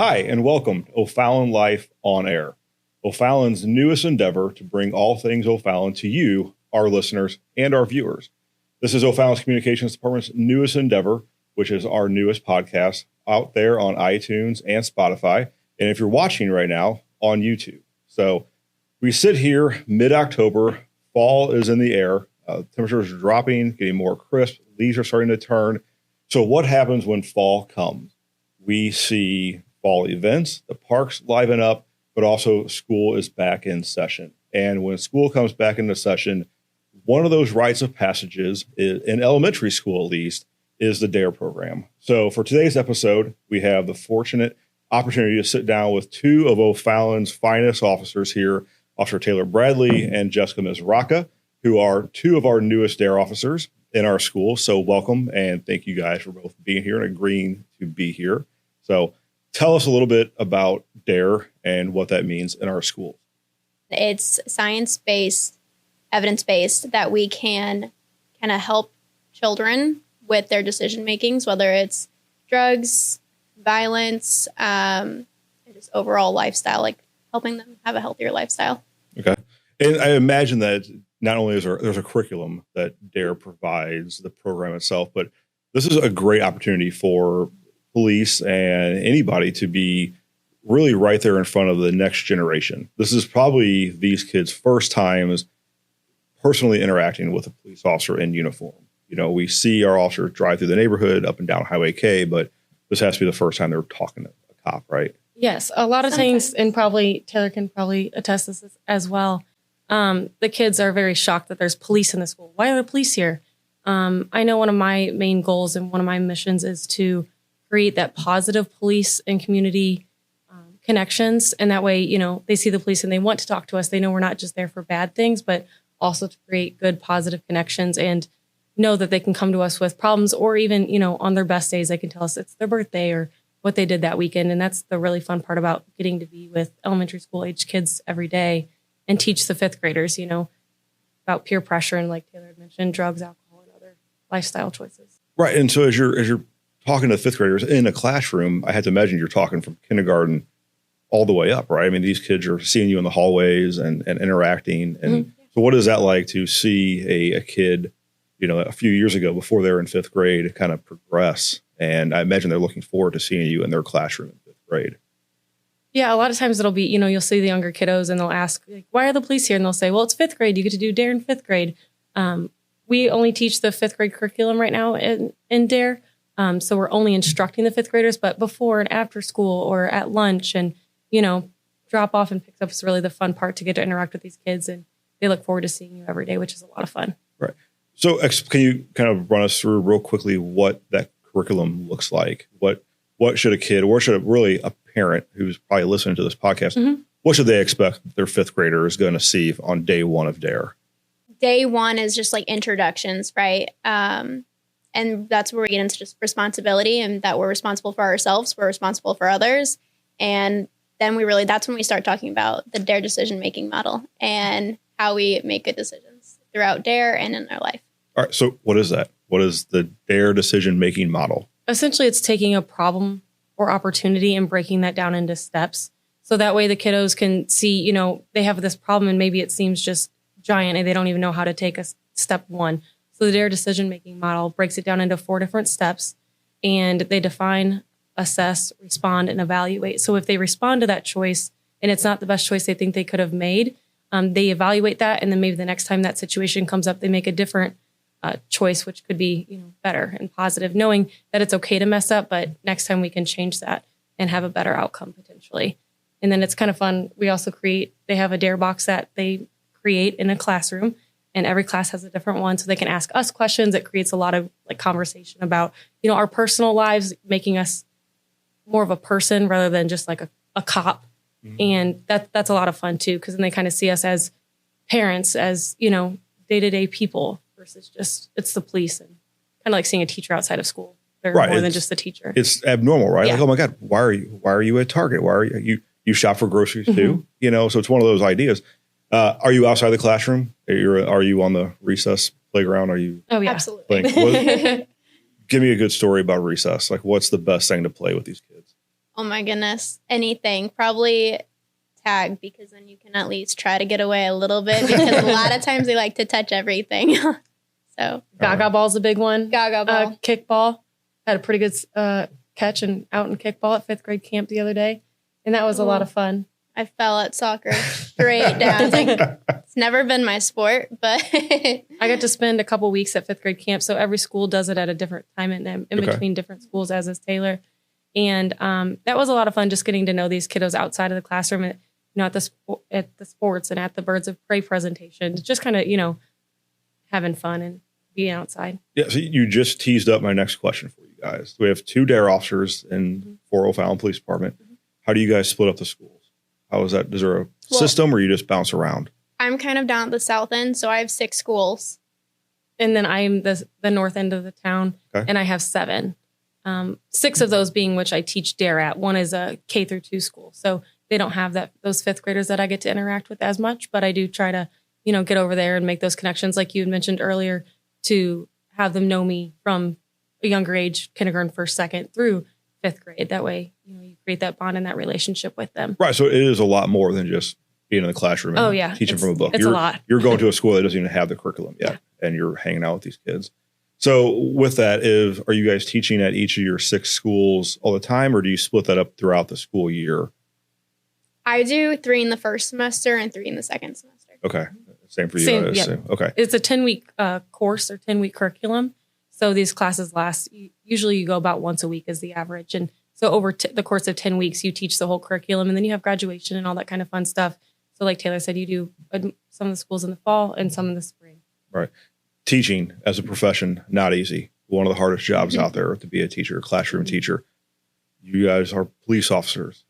Hi, and welcome to O'Fallon Life on Air, O'Fallon's newest endeavor to bring all things O'Fallon to you, our listeners, and our viewers. This is O'Fallon's Communications Department's newest endeavor, which is our newest podcast out there on iTunes and Spotify, and if you're watching right now, on YouTube. So we sit here mid-October, fall is in the air, temperatures are dropping, getting more crisp, leaves are starting to turn. So what happens when fall comes? We see fall events, the parks liven up, but also school is back in session. And when school comes back into session, one of those rites of passages, in elementary school at least, is the D.A.R.E program. So for today's episode, we have the fortunate opportunity to sit down with two of O'Fallon's finest officers here, Officer Taylor Bradley and Jessica Misuraca, who are two of our newest D.A.R.E officers in our school. So welcome, and thank you guys for both being here and agreeing to be here. So tell us a little bit about D.A.R.E and what that means in our schools. It's science-based, evidence-based, that we can kind of help children with their decision-makings, whether it's drugs, violence, just overall lifestyle, like helping them have a healthier lifestyle. Okay. And I imagine that not only is there's a curriculum that D.A.R.E provides, the program itself, but this is a great opportunity for police and anybody to be really right there in front of the next generation. This is probably these kids' first times personally interacting with a police officer in uniform. You know, we see our officers drive through the neighborhood up and down Highway K, but this has to be the first time they're talking to a cop, right? Yes, a lot of things, and probably Taylor can probably attest to this as well. The kids are very shocked that there's police in the school. Why are there police here? I know one of my main goals and one of my missions is to create that positive police and community connections. And that way, you know, they see the police and they want to talk to us. They know we're not just there for bad things, but also to create good, positive connections and know that they can come to us with problems, or even, you know, on their best days, they can tell us it's their birthday or what they did that weekend. And that's the really fun part about getting to be with elementary school age kids every day and teach the fifth graders, you know, about peer pressure and, like Taylor had mentioned, drugs, alcohol, and other lifestyle choices. Right. And so as you're talking to fifth graders in a classroom, I had to imagine you're talking from kindergarten all the way up, right? I mean, these kids are seeing you in the hallways and interacting. And so what is that like to see a kid, you know, a few years ago before they were in fifth grade kind of progress? And I imagine they're looking forward to seeing you in their classroom in fifth grade. Yeah, a lot of times it'll be, you know, you'll see the younger kiddos and they'll ask, like, why are the police here? And they'll say, well, it's fifth grade. You get to do D.A.R.E in fifth grade. We only teach the fifth grade curriculum right now in D.A.R.E. So we're only instructing the fifth graders, but before and after school or at lunch and, you know, drop off and picks up is really the fun part, to get to interact with these kids. And they look forward to seeing you every day, which is a lot of fun. Right. So can you kind of run us through real quickly what that curriculum looks like? What should a kid, or should really a parent who's probably listening to this podcast, what should they expect their fifth grader is going to see on day one of D.A.R.E? Day one is just like introductions, right? And that's where we get into just responsibility, and that we're responsible for ourselves, we're responsible for others. And then that's when we start talking about the D.A.R.E decision-making model and how we make good decisions throughout D.A.R.E and in our life. All right. So what is that? What is the D.A.R.E decision-making model? Essentially, it's taking a problem or opportunity and breaking that down into steps. So that way the kiddos can see, you know, they have this problem and maybe it seems just giant and they don't even know how to take a step one. So the D.A.R.E decision-making model breaks it down into 4 different steps, and they define, assess, respond, and evaluate. So if they respond to that choice and it's not the best choice they think they could have made, they evaluate that, and then maybe the next time that situation comes up, they make a different choice, which could be, you know, better and positive, knowing that it's okay to mess up, but next time we can change that and have a better outcome potentially. And then it's kind of fun. We also they have a D.A.R.E box that they create in a classroom, and every class has a different one. So they can ask us questions. It creates a lot of like conversation about, you know, our personal lives, making us more of a person rather than just like a cop. And that's a lot of fun too, because then they kind of see us as parents, as, you know, day-to-day people versus just it's the police, and kind of like seeing a teacher outside of school. They're more than just the teacher. It's abnormal, right? Yeah. Like, oh my God, why are you at Target? Why are you shop for groceries too? You know, so it's one of those ideas. Are you outside the classroom? Are you on the recess playground? Are you? Oh yeah, absolutely. Give me a good story about recess. Like, what's the best thing to play with these kids? Oh my goodness. Anything. Probably tag, because then you can at least try to get away a little bit, because a lot of times they like to touch everything. So Gaga ball's a big one. Gaga ball. Kickball. Had a pretty good catch and out in kickball at 5th grade camp the other day. And that was a lot of fun. I fell at soccer straight down. It's like, it's never been my sport, but I got to spend a couple weeks at 5th grade camp. So every school does it at a different time in between different schools, as is Taylor. And that was a lot of fun, just getting to know these kiddos outside of the classroom, and, at the sports and at the Birds of Prey presentation, just kind of, having fun and being outside. Yeah. So you just teased up my next question for you guys. We have 2 D.A.R.E officers for O'Fallon Police Department. How do you guys split up the schools? How is that? Is there a system, or you just bounce around? I'm kind of down at the south end, so I have 6 schools. And then I'm the north end of the town, and I have 7. 6 of those being which I teach D.A.R.E at. One is a K through 2 school, so they don't have those 5th graders that I get to interact with as much. But I do try to, get over there and make those connections, like you had mentioned earlier, to have them know me from a younger age, kindergarten, 1st, 2nd through 5th grade. That way, you create that bond and that relationship with them. Right. So it is a lot more than just being in the classroom and teaching from a book. It's a lot. You're going to a school that doesn't even have the curriculum yet, and you're hanging out with these kids. So with that, are you guys teaching at each of your 6 schools all the time, or do you split that up throughout the school year? I do 3 in the first semester and 3 in the second semester. Okay. Same for you, I assume. Okay. It's a 10-week course or 10-week curriculum. So these classes last, usually you go about once a week is the average. And so over the course of 10 weeks, you teach the whole curriculum, and then you have graduation and all that kind of fun stuff. So like Taylor said, you do some of the schools in the fall and some in the spring. Right. Teaching as a profession, not easy. One of the hardest jobs out there to be a teacher, a classroom teacher. You guys are police officers.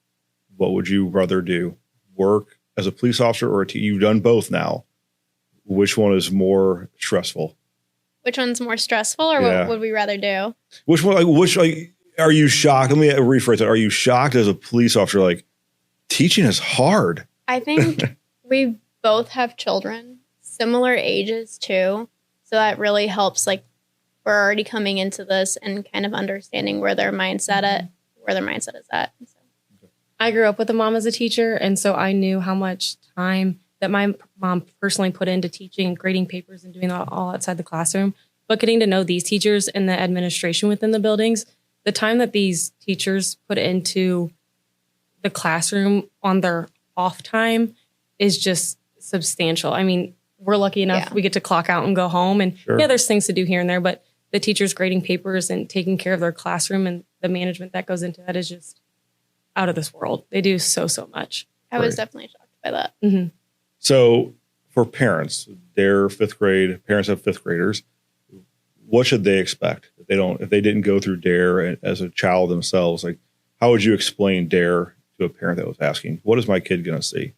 What would you rather do? Work as a police officer or you've done both now. Which one is more stressful? Which one's more stressful, or what would we rather do? Which one? Are you shocked? Let me rephrase that. Are you shocked as a police officer? Like, teaching is hard. I think we both have children, similar ages too. So that really helps. Like, we're already coming into this and kind of understanding where their mindset is at. So. I grew up with a mom as a teacher, and so I knew how much time that my mom personally put into teaching and grading papers and doing that all outside the classroom. But getting to know these teachers and the administration within the buildings, the time that these teachers put into the classroom on their off time is just substantial. I mean, we're lucky enough we get to clock out and go home. And there's things to do here and there, but the teachers grading papers and taking care of their classroom and the management that goes into that is just out of this world. They do so much. I was definitely shocked by that. Mm-hmm. So for parents, they're 5th grade, parents have 5th graders. What should they expect if they didn't go through D.A.R.E as a child themselves? Like, how would you explain D.A.R.E to a parent that was asking, what is my kid going to see?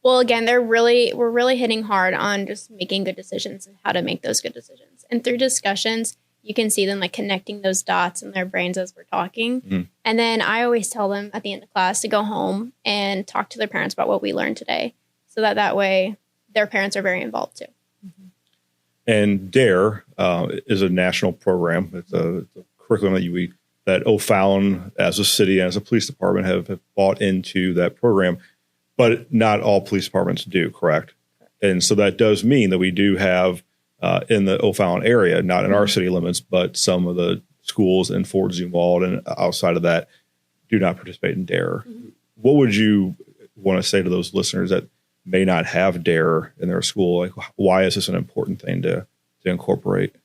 Well, again, we're really hitting hard on just making good decisions and how to make those good decisions. And through discussions, you can see them like connecting those dots in their brains as we're talking. Mm. And then I always tell them at the end of class to go home and talk to their parents about what we learned today. So that way their parents are very involved too. Mm-hmm. And D.A.R.E is a national program. It's a curriculum that O'Fallon as a city and as a police department have bought into that program, but not all police departments do, correct? And so that does mean that we do have in the O'Fallon area, not in our city limits, but some of the schools in Fort Zumwalt and outside of that do not participate in D.A.R.E. Mm-hmm. What would you want to say to those listeners that may not have D.A.R.E in their school? Like, why is this an important thing to incorporate?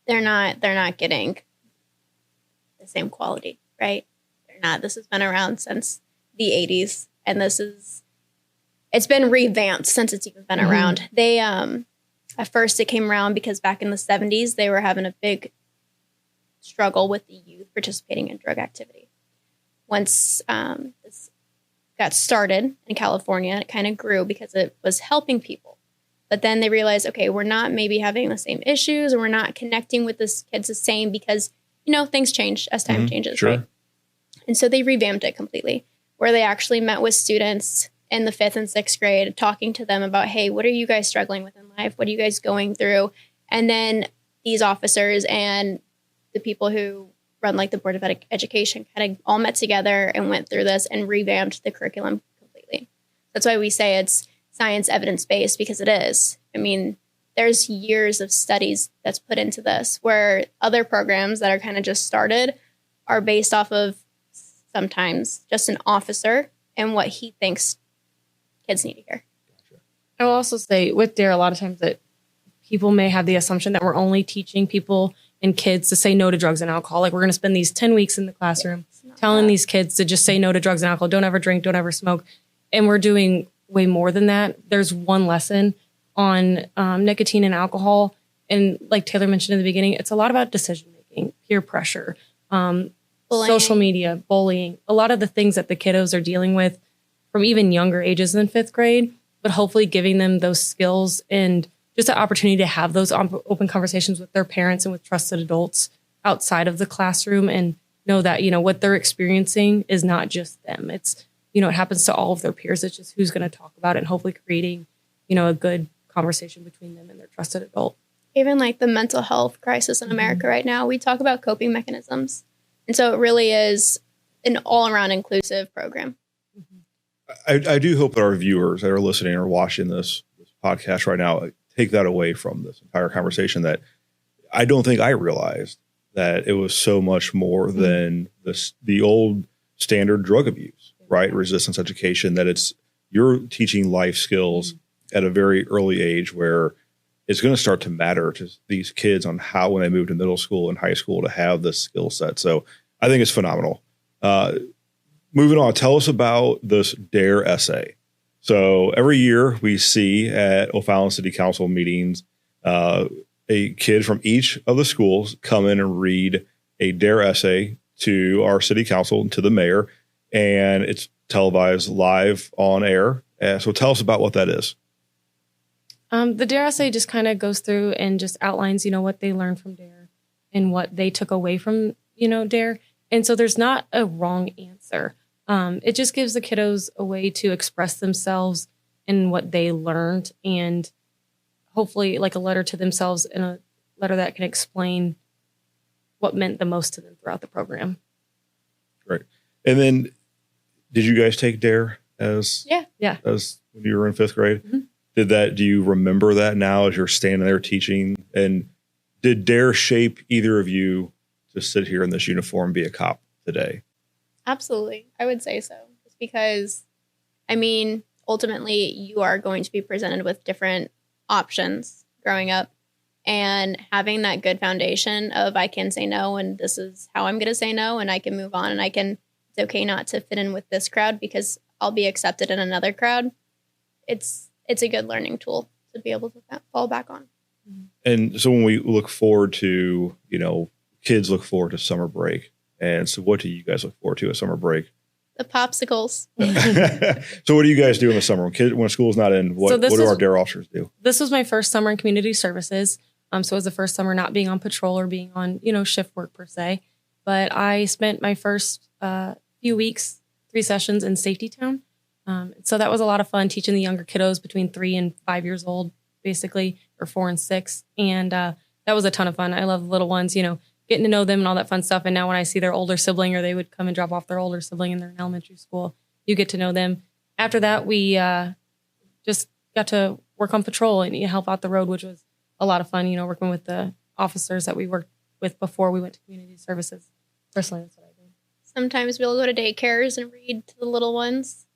They're not getting the same quality, right? They're not. This has been around since the 80s, and it's been revamped since it's even been around. They at first it came around because back in the 70s they were having a big struggle with the youth participating in drug activity. Once this got started in California, it kind of grew because it was helping people. But then they realized, okay, we're not maybe having the same issues, or we're not connecting with this kids the same because, things change as time changes, right? And so they revamped it completely, where they actually met with students in the 5th and 6th grade, talking to them about, hey, what are you guys struggling with in life? What are you guys going through? And then these officers and the people who run like the Board of Education kind of all met together and went through this and revamped the curriculum completely. That's why we say it's science evidence-based, because it is. I mean, there's years of studies that's put into this, where other programs that are kind of just started are based off of sometimes just an officer and what he thinks kids need to hear. I will also say with D.A.R.E, a lot of times that people may have the assumption that we're only teaching people and kids to say no to drugs and alcohol. Like, we're going to spend these 10 weeks in the classroom telling these kids to just say no to drugs and alcohol. Don't ever drink, don't ever smoke. And we're doing way more than that. There's one lesson on nicotine and alcohol. And like Taylor mentioned in the beginning, it's a lot about decision-making, peer pressure, social media, bullying, a lot of the things that the kiddos are dealing with from even younger ages than 5th grade, but hopefully giving them those skills and just an opportunity to have those open conversations with their parents and with trusted adults outside of the classroom, and know that, you know, what they're experiencing is not just them. It's, you know, it happens to all of their peers. It's just who's going to talk about it, and hopefully creating, you know, a good conversation between them and their trusted adult. Even like the mental health crisis in America right now, we talk about coping mechanisms. And so it really is an all-around inclusive program. I do hope that our viewers that are listening or watching this podcast right now take that away from this entire conversation, that I don't think I realized that it was so much more than the old standard drug abuse, right? Resistance education, that you're teaching life skills at a very early age, where it's going to start to matter to these kids on how, when they move to middle school and high school, to have this skill set. So I think it's phenomenal. Moving on, tell us about this D.A.R.E essay. So every year we see at O'Fallon City Council meetings, a kid from each of the schools come in and read a D.A.R.E essay to our city council and to the mayor, and it's televised live on air. So tell us about what that is. The D.A.R.E essay just kind of goes through and just outlines, you know, what they learned from D.A.R.E and what they took away from, you know, D.A.R.E. And so there's not a wrong answer. It just gives the kiddos a way to express themselves in what they learned, and hopefully like a letter to themselves, and a letter that can explain what meant the most to them throughout the program. Right. And then did you guys take D.A.R.E as when you were in 5th grade? Mm-hmm. Do you remember that now as you're standing there teaching? And did D.A.R.E shape either of you to sit here in this uniform and be a cop today? Absolutely. I would say so. Just because, I mean, ultimately you are going to be presented with different options growing up, and having that good foundation of, I can say no, and this is how I'm going to say no, and I can move on, and it's okay not to fit in with this crowd because I'll be accepted in another crowd. It's a good learning tool to be able to fall back on. And so when we look forward to, you know, kids look forward to summer break. And so what do you guys look forward to at summer break? The popsicles. So what do you guys do in the summer? When school's not in, what do our D.A.R.E officers do? This was my first summer in community services. So it was the first summer not being on patrol or being on, you know, shift work per se. But I spent my first few weeks, 3 sessions in Safety Town. So that was a lot of fun, teaching the younger kiddos between 3 and 5 years old, basically, or 4 and 6. And that was a ton of fun. I love little ones, you know, getting to know them and all that fun stuff. And now when I see their older sibling, or they would come and drop off their older sibling and they're in elementary school, you get to know them. After that, we just got to work on patrol and help out the road, which was a lot of fun, you know, working with the officers that we worked with before we went to community services. Personally, that's what I did. Sometimes we'll go to daycares and read to the little ones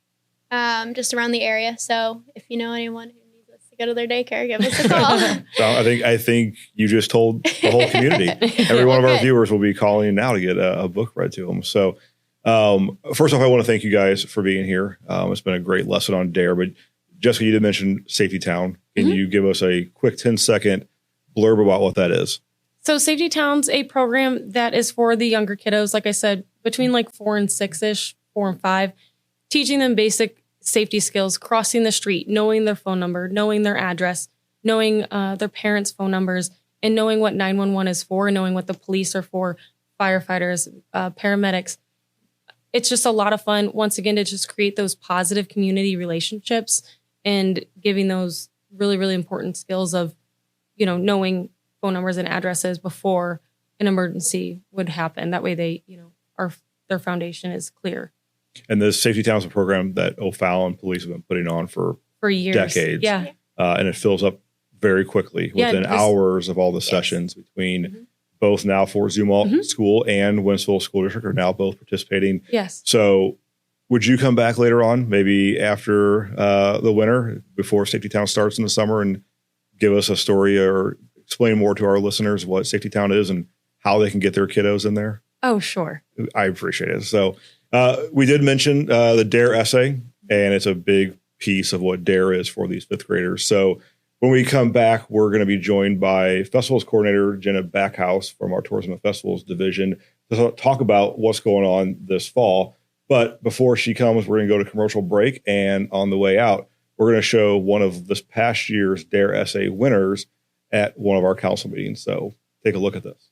just around the area. So if you know anyone who needs us to go to their daycare, give us a call. So I think you just told the whole community. Every one of our viewers will be calling now to get a book read to them. So first off, I want to thank you guys for being here. It's been a great lesson on D.A.R.E. But Jessica, you did mention Safety Town. Can you give us a quick 10-second blurb about what that is? So Safety Town's a program that is for the younger kiddos, like I said, between like 4 and 6-ish, 4 and 5, teaching them basic safety skills, crossing the street, knowing their phone number, knowing their address, knowing their parents' phone numbers, and knowing what 911 is for, and knowing what the police are for, firefighters, paramedics. It's just a lot of fun, once again, to just create those positive community relationships and giving those really, really important skills of, you know, knowing phone numbers and addresses before an emergency would happen. That way they, their foundation is clear. And the Safety Towns program that O'Fallon police have been putting on for years. Decades. Yeah. And it fills up very quickly within hours of all the sessions between both now Fort Zumwalt School and Winsville School District are now both participating. Yes. So would you come back later on, maybe after the winter, before Safety Town starts in the summer, and give us a story or explain more to our listeners what Safety Town is and how they can get their kiddos in there? Oh, sure. I appreciate it. So we did mention the D.A.R.E essay, and it's a big piece of what D.A.R.E is for these fifth graders. So when we come back, we're going to be joined by Festivals Coordinator Jenna Backhaus from our Tourism and Festivals Division to talk about what's going on this fall. But before she comes, we're going to go to commercial break. And on the way out, we're going to show one of this past year's D.A.R.E essay winners at one of our council meetings. So take a look at this.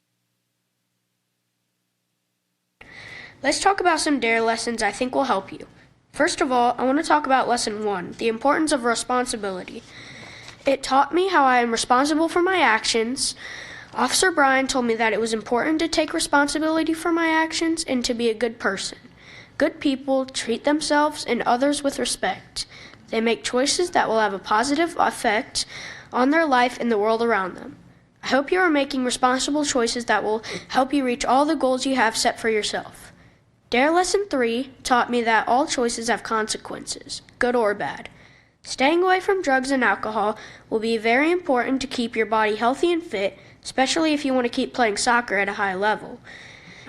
Let's talk about some D.A.R.E lessons I think will help you. First of all, I want to talk about Lesson 1, the importance of responsibility. It taught me how I am responsible for my actions. Officer Brian told me that it was important to take responsibility for my actions and to be a good person. Good people treat themselves and others with respect. They make choices that will have a positive effect on their life and the world around them. I hope you are making responsible choices that will help you reach all the goals you have set for yourself. D.A.R.E Lesson 3 taught me that all choices have consequences, good or bad. Staying away from drugs and alcohol will be very important to keep your body healthy and fit, especially if you want to keep playing soccer at a high level.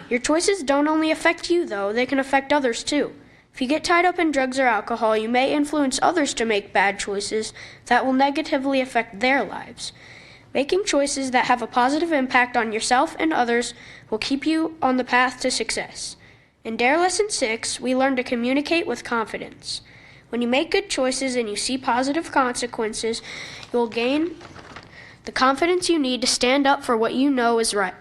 Your choices don't only affect you, though, they can affect others too. If you get tied up in drugs or alcohol, you may influence others to make bad choices that will negatively affect their lives. Making choices that have a positive impact on yourself and others will keep you on the path to success. In D.A.R.E Lesson 6, we learn to communicate with confidence. When you make good choices and you see positive consequences, you will gain the confidence you need to stand up for what you know is right.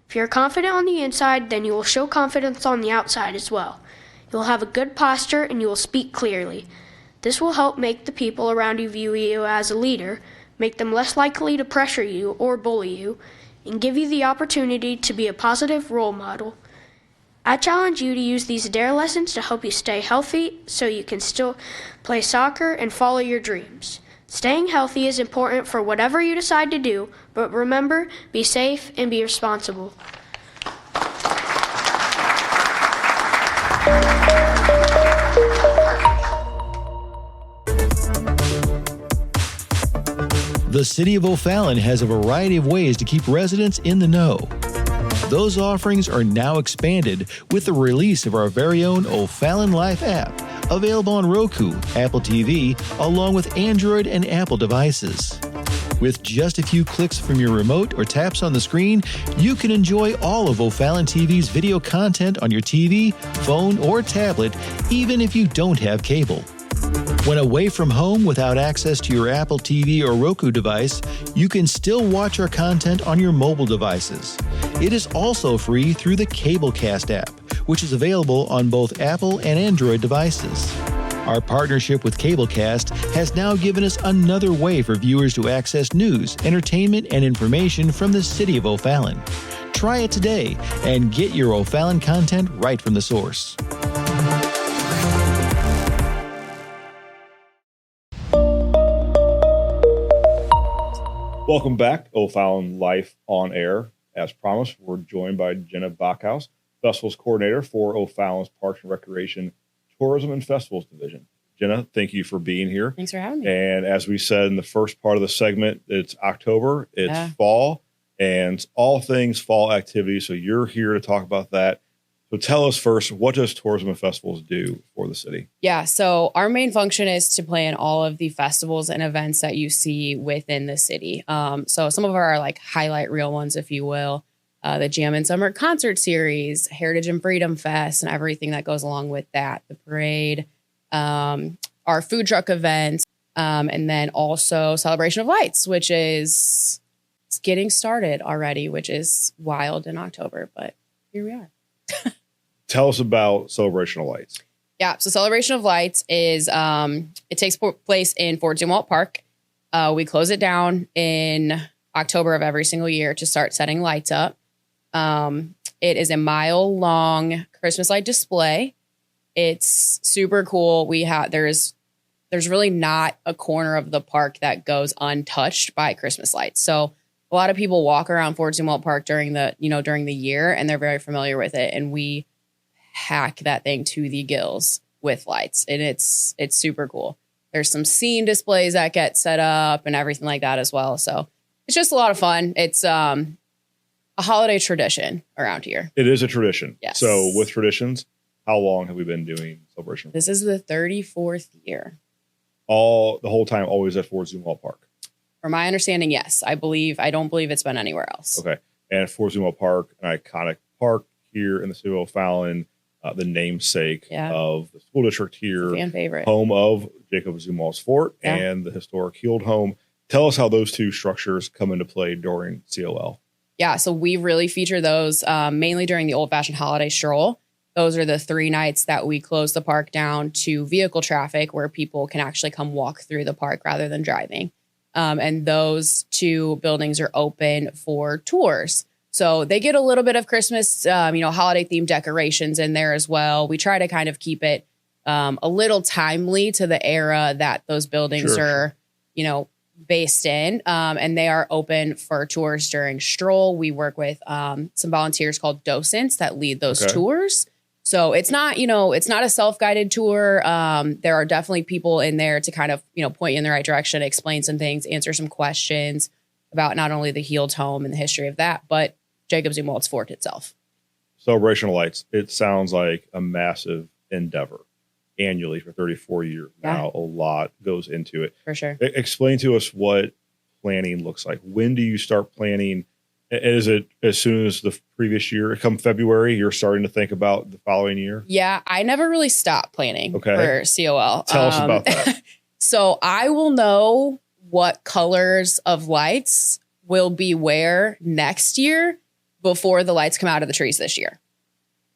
If you're confident on the inside, then you will show confidence on the outside as well. You will have a good posture and you will speak clearly. This will help make the people around you view you as a leader, make them less likely to pressure you or bully you, and give you the opportunity to be a positive role model. I challenge you to use these D.A.R.E lessons to help you stay healthy so you can still play soccer and follow your dreams. Staying healthy is important for whatever you decide to do, but remember, be safe and be responsible. The City of O'Fallon has a variety of ways to keep residents in the know. Those offerings are now expanded with the release of our very own O'Fallon Life app, available on Roku, Apple TV, along with Android and Apple devices. With just a few clicks from your remote or taps on the screen, you can enjoy all of OFallonTV's video content on your TV, phone, or tablet, even if you don't have cable. When away from home without access to your Apple TV or Roku device, you can still watch our content on your mobile devices. It is also free through the Cablecast app, which is available on both Apple and Android devices. Our partnership with Cablecast has now given us another way for viewers to access news, entertainment, and information from the City of O'Fallon. Try it today and get your O'Fallon content right from the source. Welcome back to O'Fallon Life on Air. As promised, we're joined by Jenna Backhaus, Festivals Coordinator for O'Fallon's Parks and Recreation, Tourism and Festivals Division. Jenna, thank you for being here. Thanks for having me. And as we said in the first part of the segment, it's October, it's fall, and it's all things fall activities. So you're here to talk about that. So tell us first, what does Tourism and Festivals do for the city? Yeah, so our main function is to plan all of the festivals and events that you see within the city. So some of our like highlight reel ones, if you will, the Jam and Summer Concert Series, Heritage and Freedom Fest, and everything that goes along with that, the parade, our food truck events, and then also Celebration of Lights, which is it's getting started already, which is wild in October, but here we are. Tell us about Celebration of Lights. Yeah, so Celebration of Lights is, it takes place in Fort Zumwalt Park. We close it down in October of every single year to start setting lights up. It is a mile-long Christmas light display. It's super cool. There's really not a corner of the park that goes untouched by Christmas lights. So a lot of people walk around Fort Zumwalt Park during the year, and they're very familiar with it. And we hack that thing to the gills with lights, and it's super cool. There's some scene displays that get set up and everything like that as well. So it's just a lot of fun. It's a holiday tradition around here. It is a tradition. Yes. So with traditions, how long have we been doing celebration? This is the 34th year. The whole time, always at Fort Zumwalt Park. From my understanding, yes. I don't believe it's been anywhere else. Okay. And Fort Zumwalt Park, an iconic park here in the city of O'Fallon, the namesake of the school district here. Fan favorite. Home of Jacob Zumwalt's fort and the historic Heald home. Tell us how those two structures come into play during COL. Yeah, so we really feature those mainly during the old-fashioned holiday stroll. Those are the 3 nights that we close the park down to vehicle traffic, where people can actually come walk through the park rather than driving. And those 2 buildings are open for tours. So they get a little bit of Christmas, holiday themed decorations in there as well. We try to kind of keep it a little timely to the era that those buildings are, based in. And they are open for tours during stroll. We work with some volunteers called docents that lead those tours. So it's not a self-guided tour. There are definitely people in there to kind of, point you in the right direction, explain some things, answer some questions about not only the Heald home and the history of that, but Jacob Zumwalt's fort itself. Celebration of Lights. It sounds like a massive endeavor annually for 34 years. Now, a lot goes into it. For sure. Explain to us what planning looks like. When do you start planning? Is it as soon as the previous year? Come February, you're starting to think about the following year? Yeah, I never really stopped planning for COL. Tell us about that. So I will know what colors of lights will be where next year before the lights come out of the trees this year.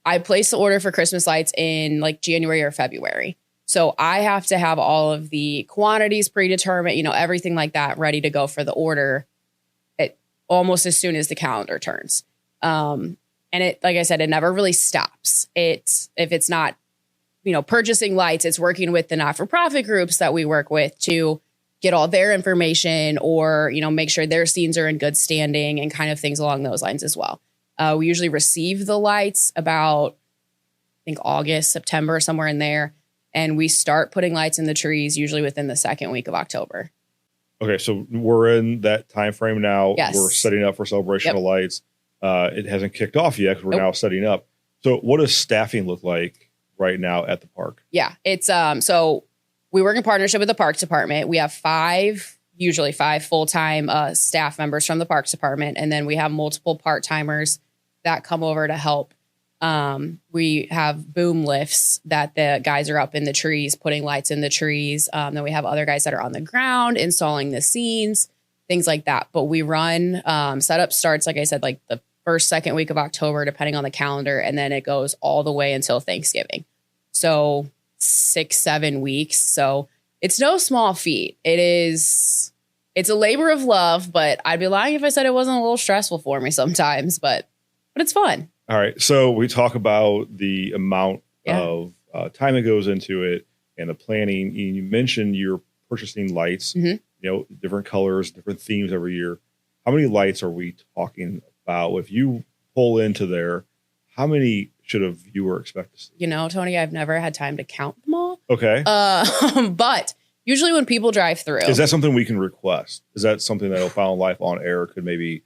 I placed the order for Christmas lights in like January or February. So I have to have all of the quantities predetermined, everything like that ready to go for the order almost as soon as the calendar turns. And it, like I said, it never really stops. If it's not, purchasing lights, it's working with the not-for-profit groups that we work with to get all their information or, make sure their scenes are in good standing and kind of things along those lines as well. We usually receive the lights about, I think, August, September, somewhere in there. And we start putting lights in the trees usually within the second week of October. Okay, so we're in that time frame now. Yes. We're setting up for Celebration of Lights. It hasn't kicked off yet because we're now setting up. So what does staffing look like right now at the park? Yeah, it's so we work in partnership with the Parks Department. We have usually five full-time staff members from the Parks Department, and then we have multiple part-timers that come over to help. We have boom lifts that the guys are up in the trees, putting lights in the trees. Then we have other guys that are on the ground installing the scenes, things like that. But we run, setup starts, like I said, like the first, second week of October, depending on the calendar. And then it goes all the way until Thanksgiving. So 6-7 weeks. So it's no small feat. It's a labor of love, but I'd be lying if I said it wasn't a little stressful for me sometimes, but it's fun. All right. So we talk about the amount of time that goes into it and the planning. You mentioned you're purchasing lights, different colors, different themes every year. How many lights are we talking about? If you pull into there, how many should a viewer expect to see? Tony, I've never had time to count them all. Okay. But usually when people drive through. Is that something we can request? Is that something that O'Fallon Life on Air could maybe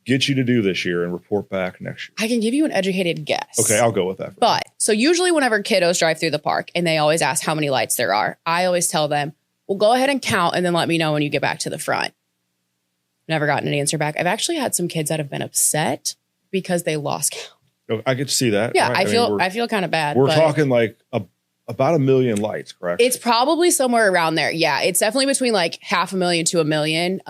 get you to do this year and report back next year? I can give you an educated guess. Okay, I'll go with that. But so usually whenever kiddos drive through the park and they always ask how many lights there are, I always tell them, well, go ahead and count and then let me know when you get back to the front. Never gotten an answer back. I've actually had some kids that have been upset because they lost count. I could see that. Yeah, right? I feel kind of bad. We're talking like about 1 million lights, correct? It's probably somewhere around there. Yeah, it's definitely between like 500,000 to 1 million.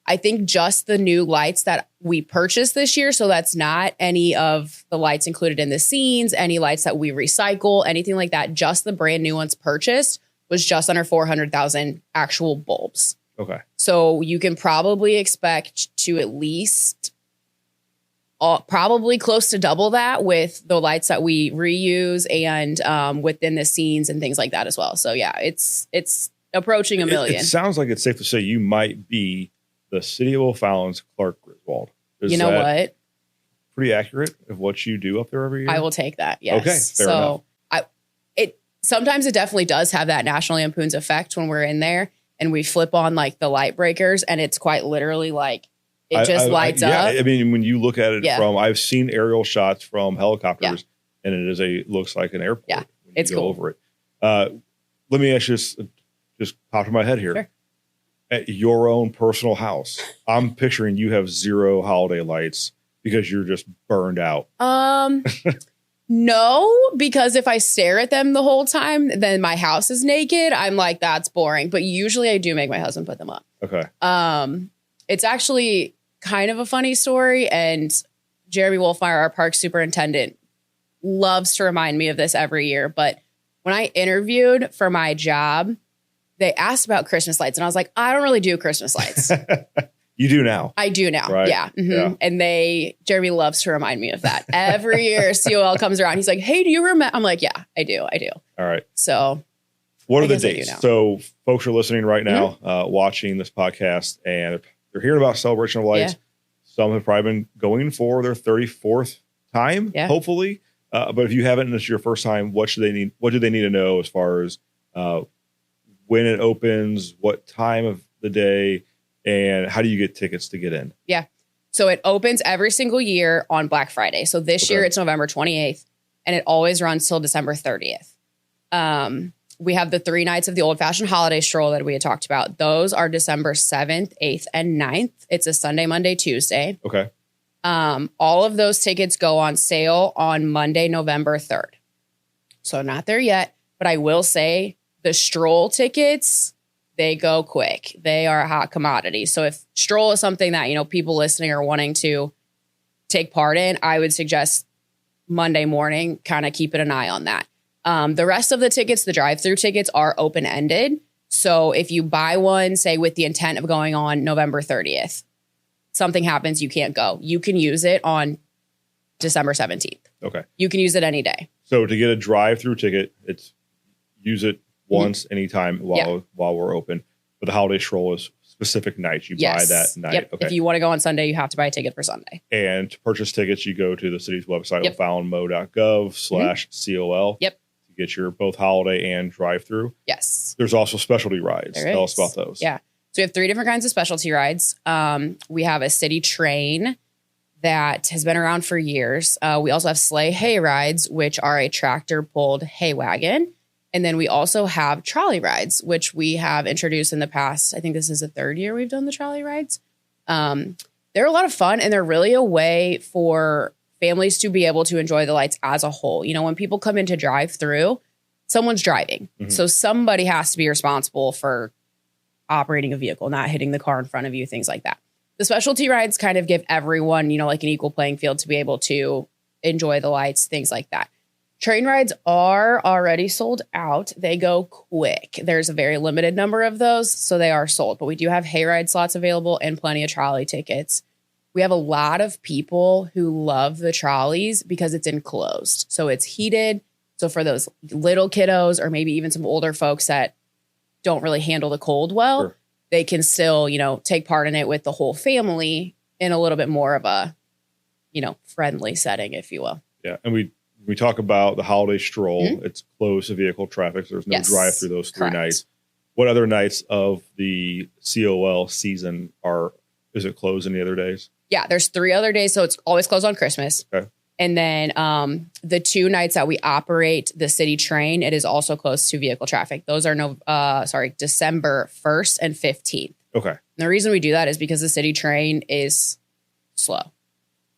I think just the new lights that we purchased this year. So that's not any of the lights included in the scenes, any lights that we recycle, anything like that. Just the brand new ones purchased was just under 400,000 actual bulbs. Okay. So you can probably expect to at least probably close to double that with the lights that we reuse and within the scenes and things like that as well. So yeah, it's approaching $1 million. It sounds like it's safe to say you might be the City of O'Fallon's Clark Griswold. You know what? Pretty accurate of what you do up there every year? I will take that. Yes. Okay. Fair enough. Sometimes it definitely does have that National Lampoon's effect when we're in there and we flip on like the light breakers and it's quite literally like it just lights up. I mean, when you look at it I've seen aerial shots from helicopters and it looks like an airport. Yeah. It's cool. Over it. Let me ask you just popped in my head here. Sure. At your own personal house, I'm picturing you have 0 holiday lights because you're just burned out. No, because if I stare at them the whole time, then my house is naked. I'm like, that's boring. But usually I do make my husband put them up. Okay. It's actually kind of a funny story. And Jeremy Wolfmeyer, our park superintendent, loves to remind me of this every year. But when I interviewed for my job, they asked about Christmas lights. And I was like, I don't really do Christmas lights. You do now. I do now. Right? Yeah. Mm-hmm. Yeah. And Jeremy loves to remind me of that. Every year COL comes around. He's like, hey, do you remember? I'm like, yeah, I do. All right. So what are the dates? So folks are listening right now, watching this podcast, and they're hearing about Celebration of Lights. Yeah. Some have probably been going for their 34th time, hopefully. But if you haven't and it's your first time, what do they need to know as far as when it opens, what time of the day, and how do you get tickets to get in? Yeah. So it opens every single year on Black Friday. So this year it's November 28th and it always runs till December 30th. We have the 3 nights of the Old Fashioned Holiday Stroll that we had talked about. Those are December 7th, 8th, and 9th. It's a Sunday, Monday, Tuesday. Okay. All of those tickets go on sale on Monday, November 3rd. So not there yet, but I will say the stroll tickets, they go quick. They are a hot commodity. So if stroll is something that, people listening are wanting to take part in, I would suggest Monday morning, kind of keeping an eye on that. The rest of the tickets, the drive-through tickets, are open-ended. So if you buy one, say with the intent of going on November 30th, something happens, you can't go. You can use it on December 17th. Okay. You can use it any day. So to get a drive-through ticket, it's use it once, anytime while we're open. But the holiday stroll is specific nights. You buy that night. Yep. Okay. If you want to go on Sunday, you have to buy a ticket for Sunday. And to purchase tickets, you go to the city's website, OFallonMO.gov/COL. Yep. To get your both holiday and drive-through. Yes. There's also specialty rides. Tell us about those. Yeah. So we have 3 different kinds of specialty rides. We have a city train that has been around for years. We also have sleigh hay rides, which are a tractor-pulled hay wagon. And then we also have trolley rides, which we have introduced in the past. I think this is the 3rd year we've done the trolley rides. They're a lot of fun, and they're really a way for families to be able to enjoy the lights as a whole. When people come in to drive through, someone's driving. Mm-hmm. So somebody has to be responsible for operating a vehicle, not hitting the car in front of you, things like that. The specialty rides kind of give everyone, like an equal playing field to be able to enjoy the lights, things like that. Train rides are already sold out. They go quick. There's a very limited number of those, so they are sold. But we do have hayride slots available and plenty of trolley tickets. We have a lot of people who love the trolleys because it's enclosed. So it's heated. So for those little kiddos or maybe even some older folks that don't really handle the cold well, they can still, take part in it with the whole family in a little bit more of a, friendly setting, if you will. Yeah. And we talk about the holiday stroll. Mm-hmm. It's closed to vehicle traffic. So there's no drive through those 3 nights. What other nights of the COL season is it closed any other days? Yeah, there's 3 other days. So it's always closed on Christmas. Okay. And then the 2 nights that we operate the city train, it is also closed to vehicle traffic. Those are December 1st and 15th. Okay. And the reason we do that is because the city train is slow.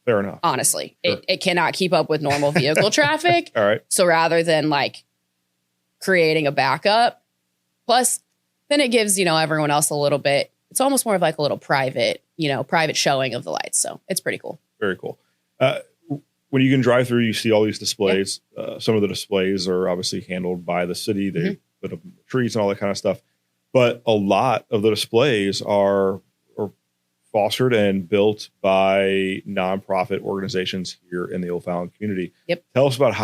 Fair enough. Honestly, it cannot keep up with normal vehicle traffic. All right. So rather than creating a backup, plus then it gives, everyone else a little bit, it's almost more of a little private showing of the lights. So it's pretty cool. Very cool. When you can drive through, you see all these displays. Some of the displays are obviously handled by the city. They put up trees and all that kind of stuff. But a lot of the displays are fostered and built by nonprofit organizations here in the O'Fallon community. Yep. Tell us about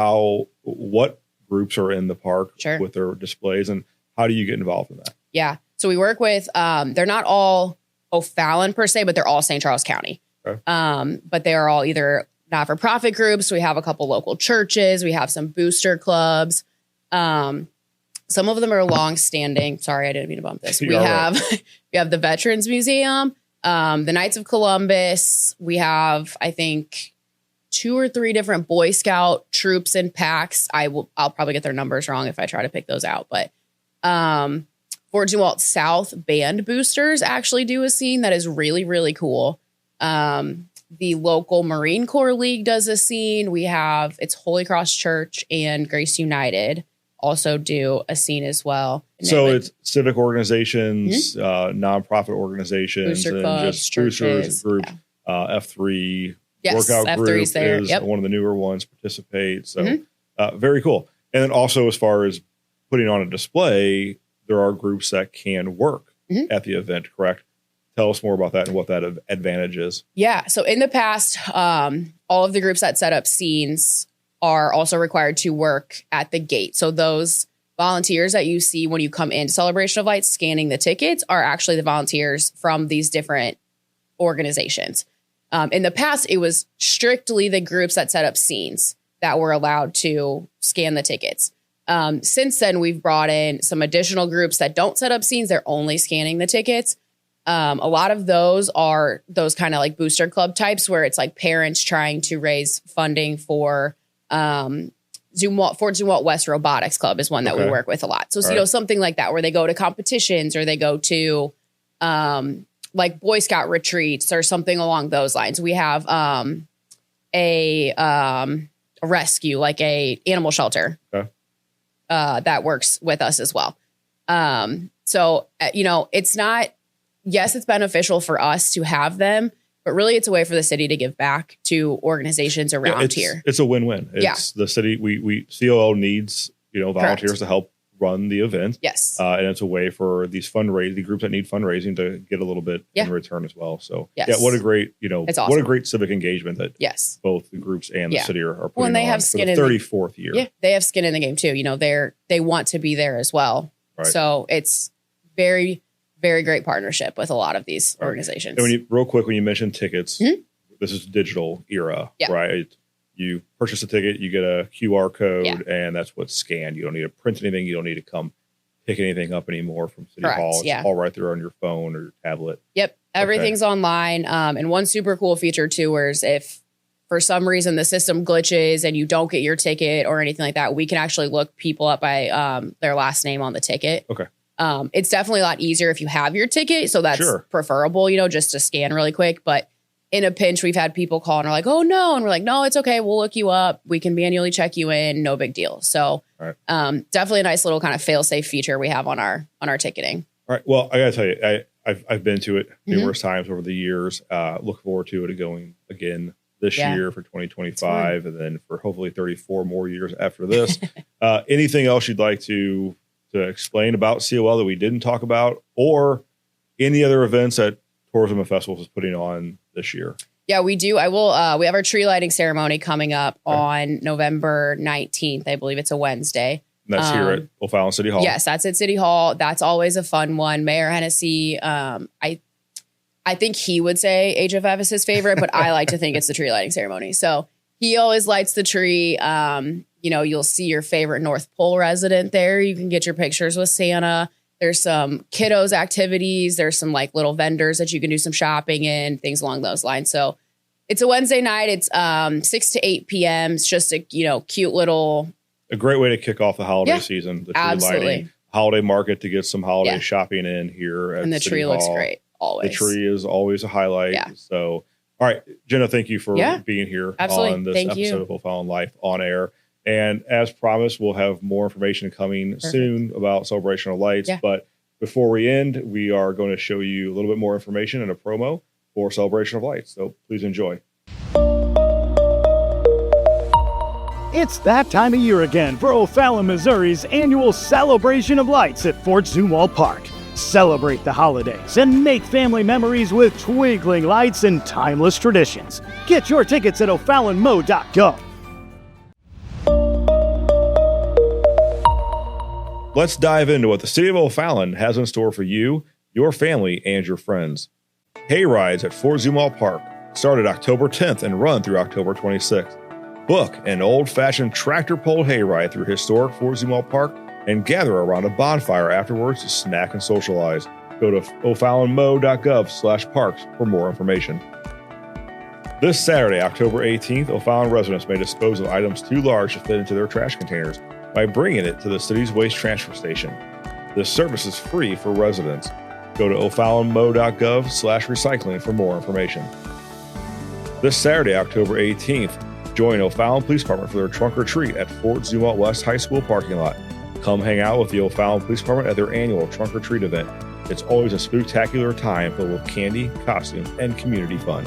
what groups are in the park Sure. with their displays, and how do you get involved in that? Yeah. So we work with, they're not all O'Fallon per se, but they're all St. Charles County. Okay. But they are all either not-for-profit groups. We have a couple local churches. We have some booster clubs. Some of them are long-standing. Sorry, I didn't mean to bump this. We have the Veterans Museum, the Knights of Columbus. We have, I think, 2 or 3 different Boy Scout troops and packs. I'll probably get their numbers wrong if I try to pick those out. But Fort Zumwalt South band boosters actually do a scene that is really, really cool. The local Marine Corps League does a scene. It's Holy Cross Church and Grace United also do a scene as well. So it's civic organizations, nonprofit organizations, Booster and clubs, just churches, boosters groups. F3 Yes, workout F3's group there. is Yep. one of the newer ones. Participate. So very cool. And then also, as far as putting on a display, there are groups that can work at the event. Correct? Tell us more about that and what that advantage is. Yeah. So in the past, all of the groups that set up scenes are also required to work at the gate. So those volunteers that you see when you come into Celebration of Lights scanning the tickets are actually the volunteers from these different organizations. In the past, it was strictly the groups that set up scenes that were allowed to scan the tickets. Since then, we've brought in some additional groups that don't set up scenes. They're only scanning the tickets. A lot of those are those kind of like booster club types where it's like parents trying to raise funding for Fort Zumwalt West Robotics Club is one that we work with a lot. So, something like that where they go to competitions or they go to like Boy Scout retreats or something along those lines. We have a rescue, like a animal shelter that works with us as well. It's not, yes, it's beneficial for us to have them, but really it's a way for the city to give back to organizations around here. It's a win-win. It's the city, we COL needs, volunteers to help run the event. Yes. And it's a way for the groups that need fundraising to get a little bit in return as well. So what a great, it's awesome. What a great civic engagement that both the groups and the city are putting when they on have for the 34th year. Yeah, they have skin in the game too. They want to be there as well. Right. So it's very, very great partnership with a lot of these organizations. And when you mentioned tickets, this is digital era, right? You purchase a ticket, you get a QR code, and that's what's scanned. You don't need to print anything. You don't need to come pick anything up anymore from City Hall. It's all right there on your phone or your tablet. Yep. Everything's online. And one super cool feature too, is if for some reason the system glitches and you don't get your ticket or anything like that, we can actually look people up by their last name on the ticket. Okay. It's definitely a lot easier if you have your ticket. So that's preferable, just to scan really quick. But in a pinch, we've had people call and are like, oh no. And we're like, no, it's okay. We'll look you up. We can manually check you in. No big deal. So definitely a nice little kind of fail safe feature we have on our ticketing. All right. Well, I got to tell you, I've been to it numerous times over the years. Look forward to it going again this year for 2025 and then for hopefully 34 more years after this. Anything else you'd like to explain about COL that we didn't talk about, or any other events that Tourism and Festivals is putting on this year? Yeah, we do. I will. We have our tree lighting ceremony coming up on November 19th. I believe it's a Wednesday. And that's here at O'Fallon City Hall. Yes, that's at City Hall. That's always a fun one. Mayor Hennessy, I think he would say HFF is his favorite, but I like to think it's the tree lighting ceremony. So he always lights the tree. You'll see your favorite North Pole resident there. You can get your pictures with Santa. There's some kiddos activities. There's some like little vendors that you can do some shopping in, things along those lines. So it's a Wednesday night. It's 6 to 8 p.m. It's just a cute little. A great way to kick off the holiday season. The tree lighting, holiday market to get some holiday shopping in here at and the City tree Hall. looks great always. The tree is always a highlight. Yeah. So, all right, Jenna, thank you for being here on this episode of O'Fallon Life on Air. And as promised, we'll have more information coming soon about Celebration of Lights. Yeah. But before we end, we are going to show you a little bit more information and a promo for Celebration of Lights. So please enjoy. It's that time of year again for O'Fallon, Missouri's annual Celebration of Lights at Fort Zumwalt Park. Celebrate the holidays and make family memories with twinkling lights and timeless traditions. Get your tickets at OFallonMo.gov. Let's dive into what the City of O'Fallon has in store for you, your family, and your friends. Hay rides at Fort Zumwalt Park started October 10th and run through October 26th. Book an old-fashioned tractor-pulled hayride through historic Fort Zumwalt Park and gather around a bonfire afterwards to snack and socialize. Go to OFallonMo.gov/parks for more information. This Saturday, October 18th, O'Fallon residents may dispose of items too large to fit into their trash containers by bringing it to the city's waste transfer station. This service is free for residents. Go to OFallonMo.gov/recycling for more information. This Saturday, October 18th, join O'Fallon Police Department for their trunk or treat at Fort Zumwalt West High School parking lot. Come hang out with the O'Fallon Police Department at their annual trunk or treat event. It's always a spectacular time filled with candy, costumes, and community fun.